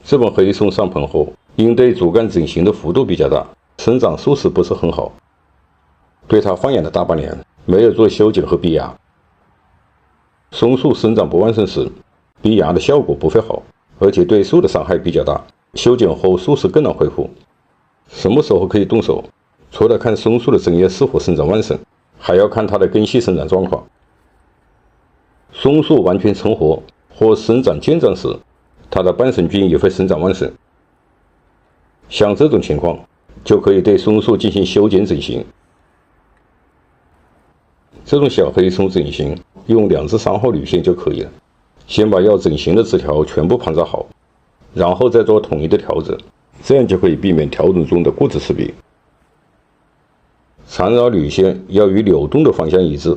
这本黑松上盆后，因对主干整形的幅度比较大，生长速势不是很好，对它放养了大半年，没有做修剪和逼牙。松树生长不旺盛时，逼牙的效果不会好，而且对树的伤害比较大，修剪后树势更难恢复。什么时候可以动手？除了看松树的针叶是否生长旺盛，还要看它的根系生长状况。松树完全成活或生长健壮时，它的半生菌也会生长旺盛。像这种情况，就可以对松树进行修剪整形。这种小黑松整形用2至3号铝线就可以了。先把要整形的枝条全部盘扎好，然后再做统一的调整，这样就可以避免调整中的过质刺鼻。缠绕铝线要与扭动的方向一致。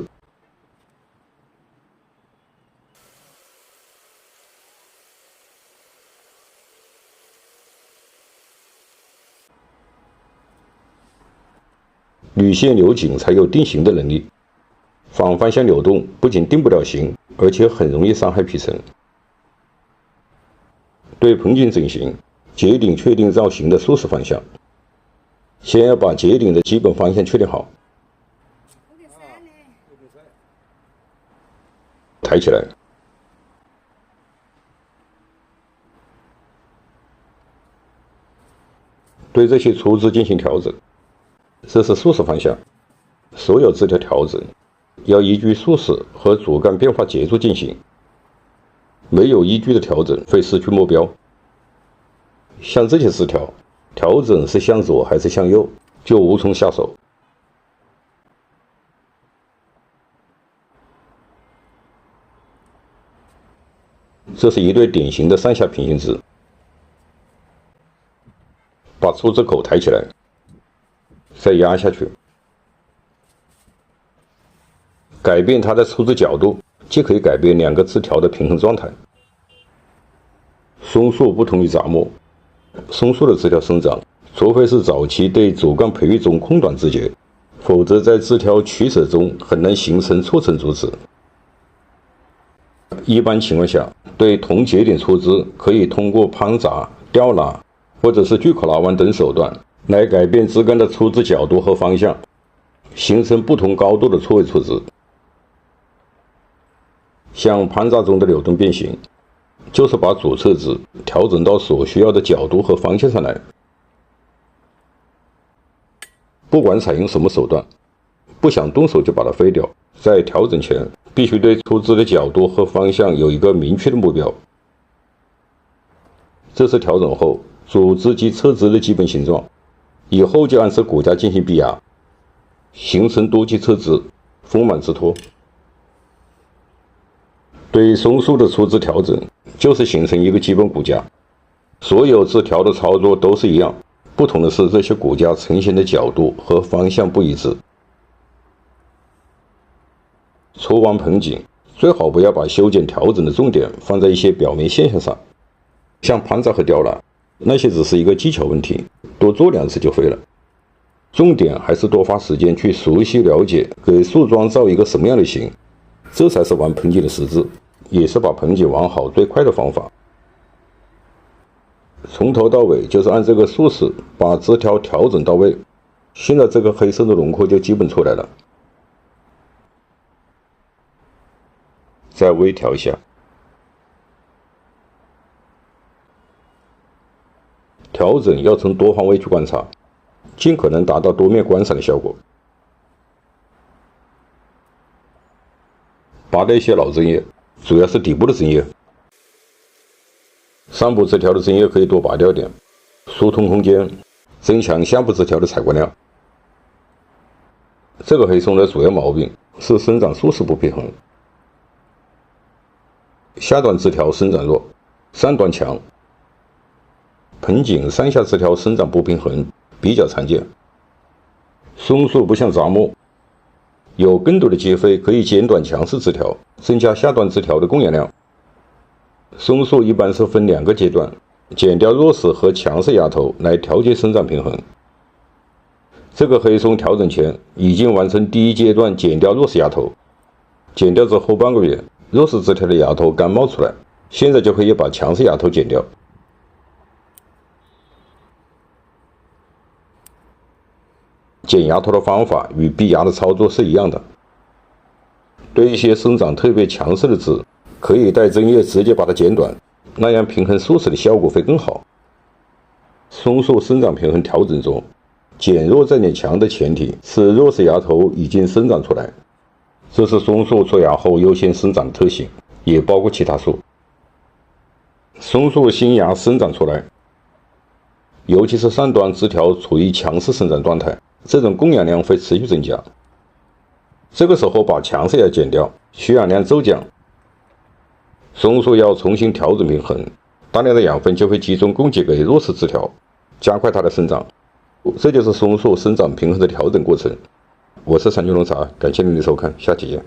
铝线扭紧才有定型的能力，反方向扭动不仅定不了型，而且很容易伤害皮层。对盆景整形，结顶确定造型的竖式方向。先要把结顶的基本方向确定好，抬起来，对这些粗枝进行调整。这是竖式方向，所有枝条调整要依据竖式和主干变化节奏进行，没有依据的调整会失去目标。像这些枝条，调整是向左还是向右，就无从下手。这是一对典型的上下平行枝，把粗枝口抬起来，再压下去，改变它的粗枝角度，既可以改变2个枝条的平衡状态。松树不同于杂木，松树的枝条生长，除非是早期对主干培育中空短枝节，否则在枝条取舍中很难形成错层主枝。一般情况下，对同节点粗枝可以通过攀扎、吊拉或者是锯口拉弯等手段来改变枝干的粗枝角度和方向，形成不同高度的错位粗枝。像攀扎中的扭动变形，就是把主侧枝调整到所需要的角度和方向上来。不管采用什么手段，不想动手就把它废掉，在调整前必须对粗枝的角度和方向有一个明确的目标。这是调整后主枝及侧枝的基本形状，以后就按照骨架进行逼压，形成多基侧枝，丰满枝托。对松树的粗枝调整，就是形成一个基本骨架，所有枝条的操作都是一样，不同的是这些骨架呈现的角度和方向不一致。搓完盆景，最好不要把修剪调整的重点放在一些表面现象上，像攀扎和吊拉，那些只是一个技巧问题，多做2次就会了。重点还是多花时间去熟悉了解给树桩造一个什么样的形，这才是玩盆景的实质，也是把盆景玩好最快的方法。从头到尾就是按这个竖式把枝条调整到位，现在这个黑色的轮廓就基本出来了。再微调一下，调整要从多方位去观察，尽可能达到多面观赏的效果。拔掉一些老针叶，主要是底部的针叶，上部枝条的针叶可以多拔掉点，疏通空间，增强下部枝条的采光量。这个黑松的主要毛病是生长竖式不平衡，下端枝条生长弱，上端强。盆景上下枝条生长不平衡比较常见。松树不像杂木，有更多的机会可以剪短强势枝条，增加下端枝条的供氧量。松树一般是分2个阶段，剪掉弱势和强势芽头来调节生长平衡。这个黑松调整前已经完成第1阶段剪掉弱势芽头，剪掉之后半个月，弱势枝条的芽头刚冒出来，现在就可以把强势芽头剪掉。减芽头的方法与闭芽的操作是一样的。对一些生长特别强势的枝，可以带针叶直接把它剪短，那样平衡树势的效果会更好。松树生长平衡调整中，减弱战点强的前提是弱势芽头已经生长出来，这是松树出芽后优先生长的特性，也包括其他树。松树新芽生长出来，尤其是上端枝条处于强势生长状态，这种供氧量会持续增加。这个时候把强势芽剪掉，需氧量骤降，松树要重新调整平衡，大量的养分就会集中供给给弱势枝条，加快它的生长。这就是松树生长平衡的调整过程。我是三九农茶，感谢您的收看，下期见。